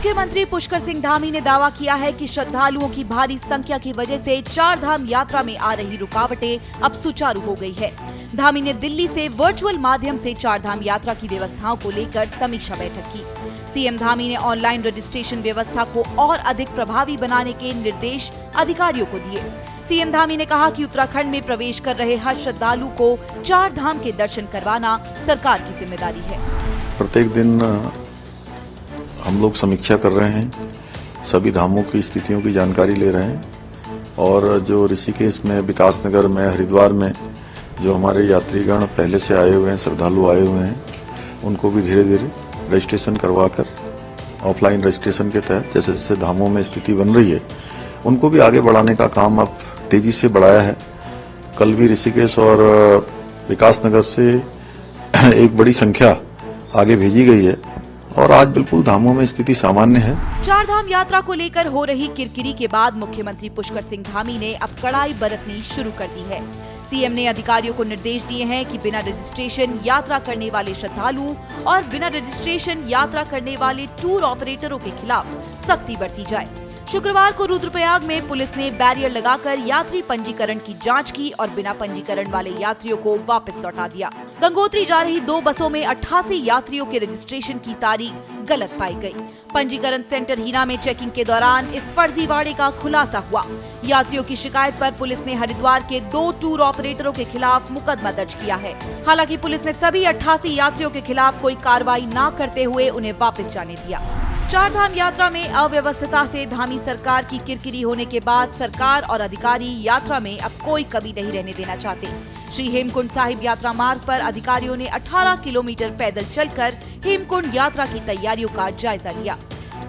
मुख्यमंत्री पुष्कर सिंह धामी ने दावा किया है कि श्रद्धालुओं की भारी संख्या की वजह से चार धाम यात्रा में आ रही रुकावटें अब सुचारू हो गई है। धामी ने दिल्ली से वर्चुअल माध्यम से चार धाम यात्रा की व्यवस्थाओं को लेकर समीक्षा बैठक की। सीएम धामी ने ऑनलाइन रजिस्ट्रेशन व्यवस्था को और अधिक प्रभावी बनाने के निर्देश अधिकारियों को दिए। सीएम धामी ने कहा कि उत्तराखंड में प्रवेश कर रहे हर श्रद्धालु को चार धाम के दर्शन करवाना सरकार की जिम्मेदारी है। प्रत्येक दिन हम लोग समीक्षा कर रहे हैं, सभी धामों की स्थितियों की जानकारी ले रहे हैं और जो ऋषिकेश में, विकासनगर में, हरिद्वार में जो हमारे यात्रीगण पहले से आए हुए हैं, श्रद्धालु आए हुए हैं, उनको भी धीरे धीरे रजिस्ट्रेशन करवाकर ऑफलाइन रजिस्ट्रेशन के तहत जैसे जैसे धामों में स्थिति बन रही है उनको भी आगे बढ़ाने का काम अब तेजी से बढ़ाया है। कल भी ऋषिकेश और विकासनगर से एक बड़ी संख्या आगे भेजी गई है और आज बिल्कुल धामों में स्थिति सामान्य है। चार धाम यात्रा को लेकर हो रही किरकिरी के बाद मुख्यमंत्री पुष्कर सिंह धामी ने अब कड़ाई बरतनी शुरू कर दी है। सीएम ने अधिकारियों को निर्देश दिए हैं कि बिना रजिस्ट्रेशन यात्रा करने वाले श्रद्धालुओं और बिना रजिस्ट्रेशन यात्रा करने वाले टूर ऑपरेटरों के खिलाफ सख्ती बरती जाए। शुक्रवार को रुद्रप्रयाग में पुलिस ने बैरियर लगाकर यात्री पंजीकरण की जांच की और बिना पंजीकरण वाले यात्रियों को वापस लौटा दिया। गंगोत्री जा रही 2 बसों में 88 यात्रियों के रजिस्ट्रेशन की तारीख गलत पाई गई। पंजीकरण सेंटर हीना में चेकिंग के दौरान इस फर्जीवाड़े का खुलासा हुआ। यात्रियों की शिकायत पर पुलिस ने हरिद्वार के 2 टूर ऑपरेटरों के खिलाफ मुकदमा दर्ज किया है। हालांकि पुलिस ने सभी 88 यात्रियों के खिलाफ कोई कार्रवाई न करते हुए उन्हें वापस जाने दिया। चार धाम यात्रा में अव्यवस्था से धामी सरकार की किरकिरी होने के बाद सरकार और अधिकारी यात्रा में अब कोई कमी नहीं रहने देना चाहते। श्री हेमकुंड साहिब यात्रा मार्ग पर अधिकारियों ने 18 किलोमीटर पैदल चलकर हेमकुंड यात्रा की तैयारियों का जायजा लिया।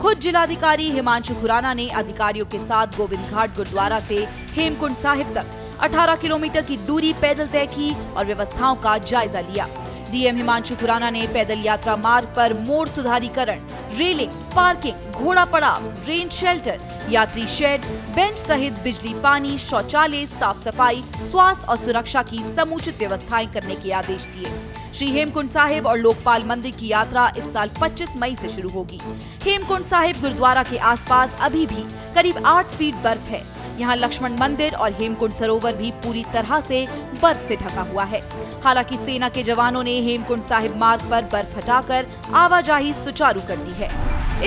खुद जिलाधिकारी हिमांशु खुराना ने अधिकारियों के साथ गोविंद घाट गुरुद्वारा से हेमकुंड साहिब तक 18 किलोमीटर की दूरी पैदल तय की और व्यवस्थाओं का जायजा लिया। डीएम हिमांशु खुराना ने पैदल यात्रा मार्ग पर मोड़ सुधारीकरण, रेलिंग, पार्किंग, घोड़ा पड़ाव, रेन शेल्टर, यात्री शेड, बेंच सहित बिजली, पानी, शौचालय, साफ सफाई, स्वास्थ्य और सुरक्षा की समुचित व्यवस्थाएं करने के आदेश दिए। श्री हेमकुंड साहिब और लोकपाल मंदिर की यात्रा इस साल 25 मई से शुरू होगी। हेमकुंड साहिब गुरुद्वारा के आसपास अभी भी करीब 8 फीट बर्फ है। यहाँ लक्ष्मण मंदिर और हेमकुंड सरोवर भी पूरी तरह से बर्फ से ढका हुआ है। हालांकि सेना के जवानों ने हेमकुंड साहिब मार्ग पर बर्फ हटाकर आवाजाही सुचारू कर दी है।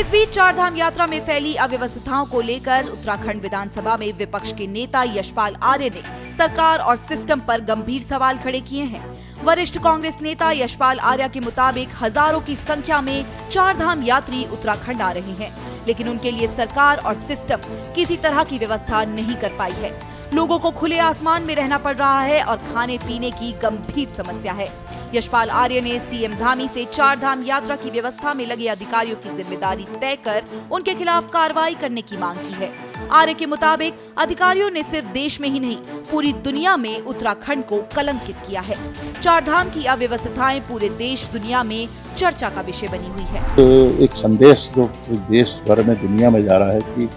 इस बीच चार धाम यात्रा में फैली अव्यवस्थाओं को लेकर उत्तराखंड विधानसभा में विपक्ष के नेता यशपाल आर्य ने सरकार और सिस्टम पर गंभीर सवाल खड़े किए हैं। वरिष्ठ कांग्रेस नेता यशपाल आर्य के मुताबिक हजारों की संख्या में चार धाम यात्री उत्तराखंड आ रहे हैं, लेकिन उनके लिए सरकार और सिस्टम किसी तरह की व्यवस्था नहीं कर पाई है। लोगों को खुले आसमान में रहना पड़ रहा है और खाने पीने की गंभीर समस्या है। यशपाल आर्य ने सीएम धामी से चार धाम यात्रा की व्यवस्था में लगे अधिकारियों की जिम्मेदारी तय कर उनके खिलाफ कार्रवाई करने की मांग की है। आर्य के मुताबिक अधिकारियों ने सिर्फ देश में ही नहीं पूरी दुनिया में उत्तराखंड को कलंकित किया है। चार धाम की अव्यवस्थाएं पूरे देश दुनिया में चर्चा का विषय बनी हुई है। तो एक संदेश जो देश भर में दुनिया में जा रहा है कि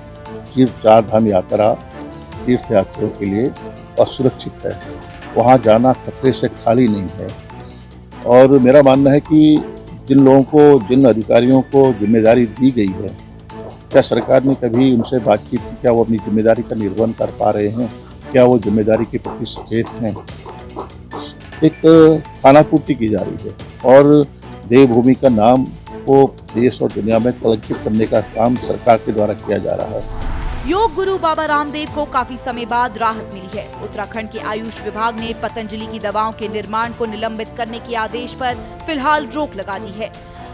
सिर्फ चार धाम यात्रा तीर्थ यात्रियों के लिए असुरक्षित है, वहाँ जाना खतरे से खाली नहीं है। और मेरा मानना है कि जिन लोगों को, जिन अधिकारियों को जिम्मेदारी दी गई है, क्या सरकार ने कभी उनसे बातचीत की? क्या वो अपनी जिम्मेदारी का निर्वहन कर पा रहे हैं? क्या वो जिम्मेदारी के प्रति सचेत हैं? एक खानापूर्ति की जा रही है और देवभूमि का नाम को देश और दुनिया में कलंकित करने का काम सरकार के द्वारा किया जा रहा है। योग गुरु बाबा रामदेव को काफी समय बाद राहत मिली है। उत्तराखंड के आयुष विभाग ने पतंजलि की दवाओं के निर्माण को निलंबित करने के आदेश पर फिलहाल रोक लगा दी है।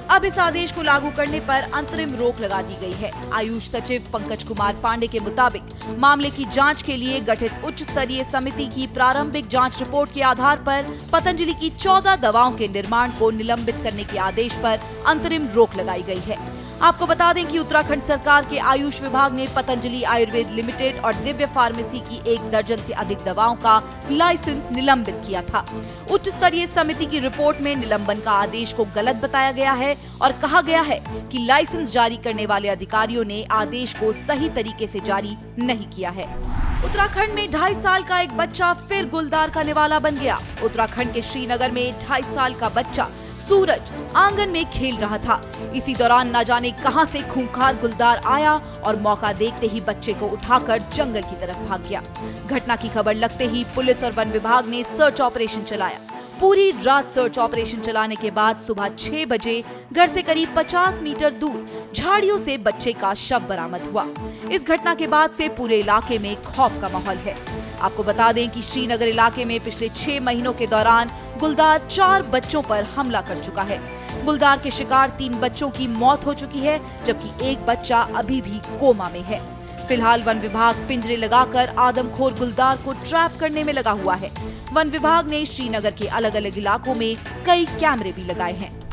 अब इस आदेश को लागू करने पर अंतरिम रोक लगा दी गई है। आयुष सचिव पंकज कुमार पांडे के मुताबिक मामले की जांच के लिए गठित उच्च स्तरीय समिति की प्रारंभिक जांच रिपोर्ट के आधार पर पतंजलि की 14 दवाओं के निर्माण को निलंबित करने के आदेश पर अंतरिम रोक लगाई गई है। आपको बता दें कि उत्तराखंड सरकार के आयुष विभाग ने पतंजलि आयुर्वेद लिमिटेड और दिव्य फार्मेसी की 1 दर्जन से अधिक दवाओं का लाइसेंस निलंबित किया था। उच्च स्तरीय समिति की रिपोर्ट में निलंबन का आदेश को गलत बताया गया है और कहा गया है कि लाइसेंस जारी करने वाले अधिकारियों ने आदेश को सही तरीके से जारी नहीं किया है। उत्तराखंड में 2.5 साल का एक बच्चा फिर गुलदार का निवाला बन गया। उत्तराखंड के श्रीनगर में 2.5 साल का बच्चा सूरज आंगन में खेल रहा था। इसी दौरान न जाने कहां से खूंखार गुलदार आया और मौका देखते ही बच्चे को उठाकर जंगल की तरफ भाग गया। घटना की खबर लगते ही पुलिस और वन विभाग ने सर्च ऑपरेशन चलाया। पूरी रात सर्च ऑपरेशन चलाने के बाद सुबह 6 बजे घर से करीब 50 मीटर दूर झाड़ियों से बच्चे का शव बरामद हुआ। इस घटना के बाद से पूरे इलाके में खौफ का माहौल है। आपको बता दें कि श्रीनगर इलाके में पिछले 6 महीनों के दौरान गुलदार 4 बच्चों पर हमला कर चुका है। गुलदार के शिकार 3 बच्चों की मौत हो चुकी है, जबकि एक बच्चा अभी भी कोमा में है। फिलहाल वन विभाग पिंजरे लगाकर आदमखोर गुलदार को ट्रैप करने में लगा हुआ है। वन विभाग ने श्रीनगर के अलग अलग इलाकों में कई कैमरे भी लगाए हैं।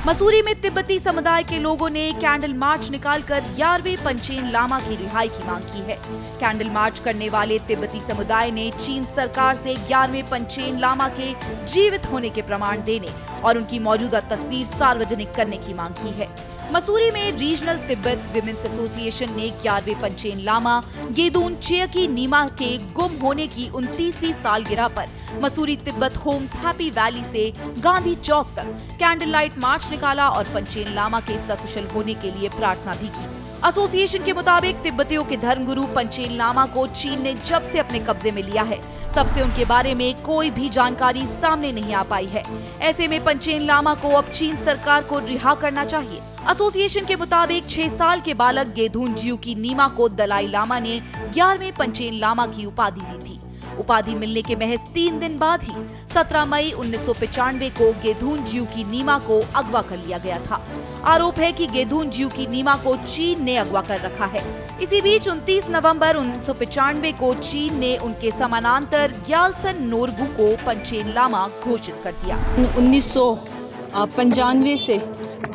मसूरी में तिब्बती समुदाय के लोगों ने कैंडल मार्च निकालकर 11वें पंचेन लामा की रिहाई की मांग की है। कैंडल मार्च करने वाले तिब्बती समुदाय ने चीन सरकार से 11वें पंचेन लामा के जीवित होने के प्रमाण देने और उनकी मौजूदा तस्वीर सार्वजनिक करने की मांग की है। मसूरी में रीजनल तिब्बत विमेंस एसोसिएशन ने 11वें पंचेन लामा गेदून चेयकी नीमा के गुम होने की 29वीं सालगिरह पर Mussoorie Tibet homes happy valley से गांधी चौक तक कैंडल लाइट मार्च निकाला और पंचेन लामा के सकुशल होने के लिए प्रार्थना भी की। एसोसिएशन के मुताबिक तिब्बतियों के धर्मगुरु पंचेन लामा को चीन ने जब से अपने कब्जे में लिया है, तब से उनके बारे में कोई भी जानकारी सामने नहीं आ पाई है। ऐसे में पंचेन लामा को अब चीन सरकार को रिहा करना चाहिए। एसोसिएशन के मुताबिक 6 साल के बालक गेदून ज्यूकी नीमा को दलाई लामा ने 11वें पंचेन लामा की उपाधि दी थी। उपाधि मिलने के महज 3 दिन बाद ही 17 मई 1995 को गेदून ज्यूकी नीमा को अगवा कर लिया गया था। आरोप है कि गेदून ज्यूकी नीमा को चीन ने अगवा कर रखा है। इसी बीच 29 नवंबर 1995 को चीन ने उनके समानांतर ग्यालसन नोरबू को पंचेन लामा घोषित कर दिया। 1995 से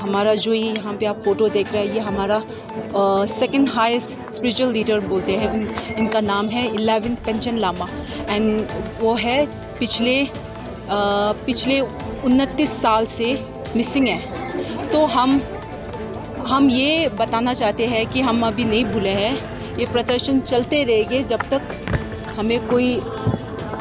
हमारा जो ये यहाँ पे आप फोटो देख रहे हैं, ये हमारा सेकंड हाईएस्ट स्पिरिचुअल लीडर बोलते हैं। इनका नाम है 11वें पंचेन लामा एंड वो है पिछले 29 साल से मिसिंग है। तो हम ये बताना चाहते हैं कि हम अभी नहीं भूले हैं। ये प्रदर्शन चलते रहेंगे जब तक हमें कोई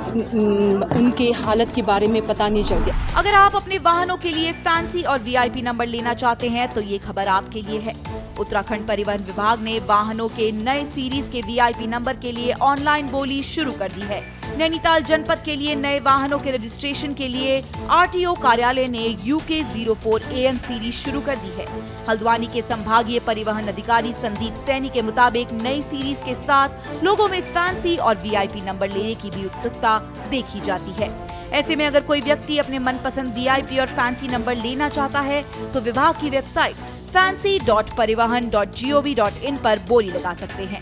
उनके हालत के बारे में पता नहीं चलती। अगर आप अपने वाहनों के लिए फैंसी और वीआईपी नंबर लेना चाहते हैं तो ये खबर आपके लिए है। उत्तराखंड परिवहन विभाग ने वाहनों के नए सीरीज के वीआईपी नंबर के लिए ऑनलाइन बोली शुरू कर दी है। नैनीताल जनपद के लिए नए वाहनों के रजिस्ट्रेशन के लिए आरटीओ कार्यालय ने UK 04 AM सीरीज शुरू कर दी है। हल्द्वानी के संभागीय परिवहन अधिकारी संदीप सैनी के मुताबिक नई सीरीज के साथ लोगों में फैंसी और वीआईपी नंबर लेने की भी उत्सुकता देखी जाती है। ऐसे में अगर कोई व्यक्ति अपने मनपसंद वीआईपी और फैंसी नंबर लेना चाहता है तो विभाग की वेबसाइट fancy.parivahan.gov.in पर बोली लगा सकते हैं।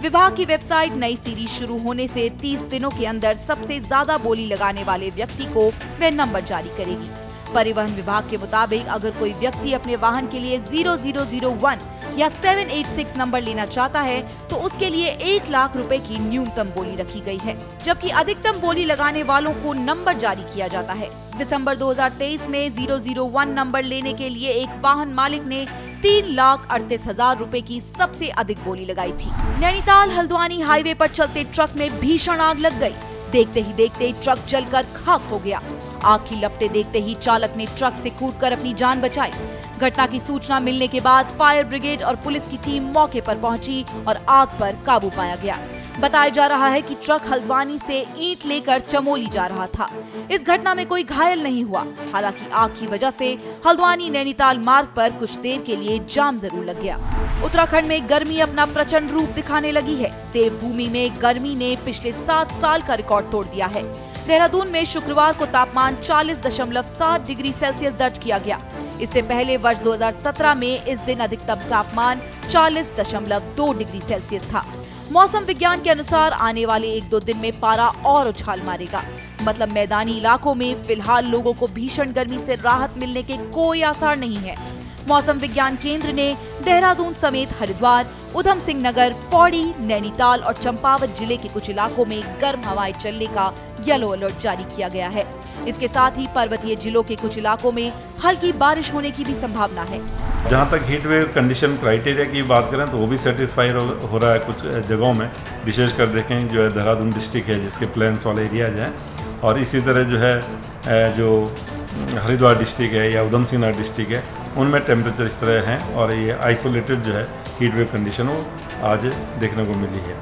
विभाग की वेबसाइट नई सीरीज शुरू होने से 30 दिनों के अंदर सबसे ज्यादा बोली लगाने वाले व्यक्ति को वह नंबर जारी करेगी। परिवहन विभाग के मुताबिक अगर कोई व्यक्ति अपने वाहन के लिए 0001 या 786 नंबर लेना चाहता है तो उसके लिए 1 लाख रुपए की न्यूनतम बोली रखी गई है, जबकि अधिकतम बोली लगाने वालों को नंबर जारी किया जाता है। दिसंबर 2023 में 001 नंबर लेने के लिए एक वाहन मालिक ने 3,38,000 रुपए की सबसे अधिक बोली लगाई थी। नैनीताल हल्द्वानी हाईवे पर चलते ट्रक में भीषण आग लग गई। देखते ही देखते ट्रक जलकर खाक हो गया। आग की लपटें देखते ही चालक ने ट्रक से कूदकर अपनी जान बचाई। घटना की सूचना मिलने के बाद फायर ब्रिगेड और पुलिस की टीम मौके पर पहुंची और आग पर काबू पाया गया। बताया जा रहा है कि ट्रक हल्द्वानी से ईंट लेकर चमोली जा रहा था। इस घटना में कोई घायल नहीं हुआ। हालांकि आग की वजह से हल्द्वानी नैनीताल मार्ग पर कुछ देर के लिए जाम जरूर लग गया। उत्तराखंड में गर्मी अपना प्रचंड रूप दिखाने लगी है। देवभूमि में गर्मी ने पिछले 7 साल का रिकॉर्ड तोड़ दिया है। देहरादून में शुक्रवार को तापमान 40.7 डिग्री सेल्सियस दर्ज किया गया। इससे पहले वर्ष 2017 में इस दिन अधिकतम तापमान 40.2 डिग्री सेल्सियस था। मौसम विज्ञान के अनुसार आने वाले 1-2 दिन में पारा और उछाल मारेगा। मतलब मैदानी इलाकों में फिलहाल लोगों को भीषण गर्मी से राहत मिलने के कोई आसार नहीं है। मौसम विज्ञान केंद्र ने देहरादून समेत हरिद्वार, उधम सिंह नगर, पौड़ी, नैनीताल और चंपावत जिले के कुछ इलाकों में गर्म हवाएं चलने का येलो अलर्ट जारी किया गया है। इसके साथ ही पर्वतीय जिलों के कुछ इलाकों में हल्की बारिश होने की भी संभावना है। जहाँ तक हीट वेव कंडीशन क्राइटेरिया की बात करें तो वो भी सेटिस्फाई हो रहा है कुछ जगहों में। विशेषकर देखें जो है देहरादून डिस्ट्रिक्ट है जिसके प्लेन्स वाले एरियाज हैं, और इसी तरह जो है जो हरिद्वार डिस्ट्रिक्ट है या उधम सिंह नगर डिस्ट्रिक्ट है, उनमें टेम्परेचर इस तरह हैं और ये आइसोलेटेड जो है हीट वेव कंडीशन वो आज देखने को मिली है।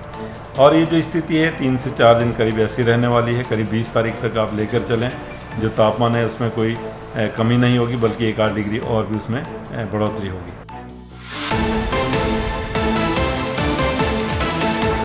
और ये जो स्थिति है 3 से 4 दिन करीब ऐसी रहने वाली है। करीब 20 तारीख तक आप लेकर चलें, जो तापमान है उसमें कोई कमी नहीं होगी, बल्कि 1-8 डिग्री और भी उसमें बढ़ोतरी होगी।